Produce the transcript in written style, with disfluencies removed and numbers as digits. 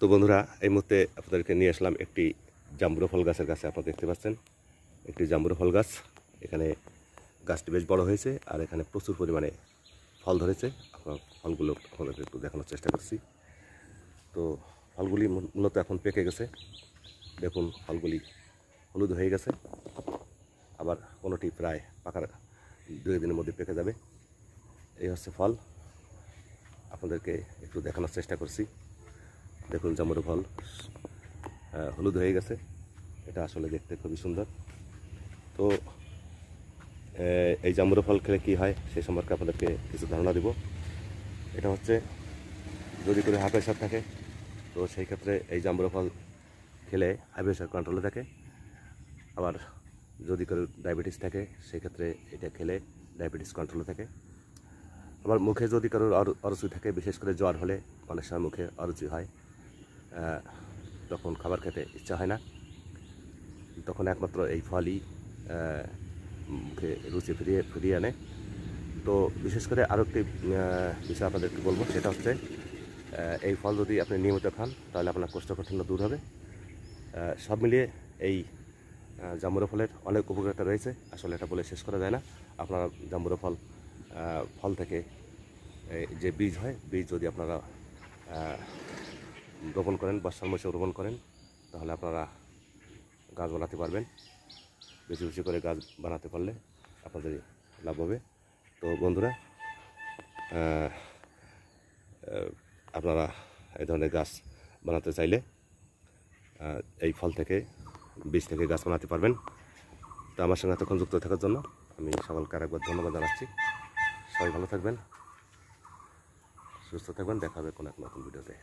তো বন্ধুরা, এই মুহূর্তে আপনাদেরকে নিয়ে আসলাম একটি জাম্বুরা ফল গাছের কাছে। আপনারা দেখতে পাচ্ছেন একটি জাম্বুরা ফল গাছ। এখানে গাছটি বেশ বড় হয়েছে আর এখানে প্রচুর পরিমাণে ফল ধরেছে। আপনার ফলগুলো আপনাদের একটু দেখানোর চেষ্টা করছি। তো ফলগুলি মূলত এখন পেকে গেছে। দেখুন, ফলগুলি হলুদ হয়ে গেছে, আবার কোনোটি প্রায় পাকার 2 দিনের মধ্যে পেকে যাবে। এই হচ্ছে ফল, আপনাদেরকে একটু দেখানোর চেষ্টা করছি। দেখুন, জাম্বুরা ফল হলুদ হয়ে গেছে। এটা আসলে দেখতে খুবই সুন্দর। তো এই জাম্বুরা ফল খেলে কী হয় সেই সম্পর্কে আপনাদেরকে কিছু ধারণা দিব। এটা হচ্ছে, যদি করে হাই প্রেশার থাকে তো সেই ক্ষেত্রে এই জাম্বুরা ফল খেলে হাই প্রেশার কন্ট্রোলে থাকে। আবার যদি করে ডায়াবেটিস থাকে সেই ক্ষেত্রে এটা খেলে ডায়াবেটিস কন্ট্রোলে থাকে। আবার মুখে যদি কারোর অরুচি থাকে, বিশেষ করে জ্বর হলে অনেক সময় মুখে অরুচি হয়, তখন খাবার খেতে ইচ্ছা হয় না, তখন একমাত্র এই ফলই মুখে রুচি ফিরিয়ে আনে। তো বিশেষ করে আরও একটি বিষয় আপনাদেরকে বলবো, সেটা হচ্ছে এই ফল যদি আপনি নিয়মিত খান তাহলে আপনার কোষ্ঠকাঠিন্য দূর হবে। সব মিলিয়ে এই জাম্বুরা ফলের অনেক উপকারিতা রয়েছে, আসলে এটা বলে শেষ করা যায় না। আপনারা জাম্বুরা ফল থেকে যে বীজ হয়, বীজ যদি আপনারা রোপণ করেন, বর্ষার মৌসুমে রোপণ করেন, তাহলে আপনারা গাছ বানাতে পারবেন। বেশি বেশি করে গাছ বানাতে পারলে আপনাদের লাভ হবে। তো বন্ধুরা, আপনারা এই ধরনের গাছ বানাতে চাইলে এই ফল থেকে, বীজ থেকে গাছ বানাতে পারবেন। তো আমার সঙ্গে এতক্ষণ যুক্ত থাকার জন্য আমি সকলকে আরেকবার ধন্যবাদ জানাচ্ছি। সবাই ভালো থাকবেন, সুস্থ থাকবেন। দেখা হবে কোনো এক নতুন ভিডিওতে।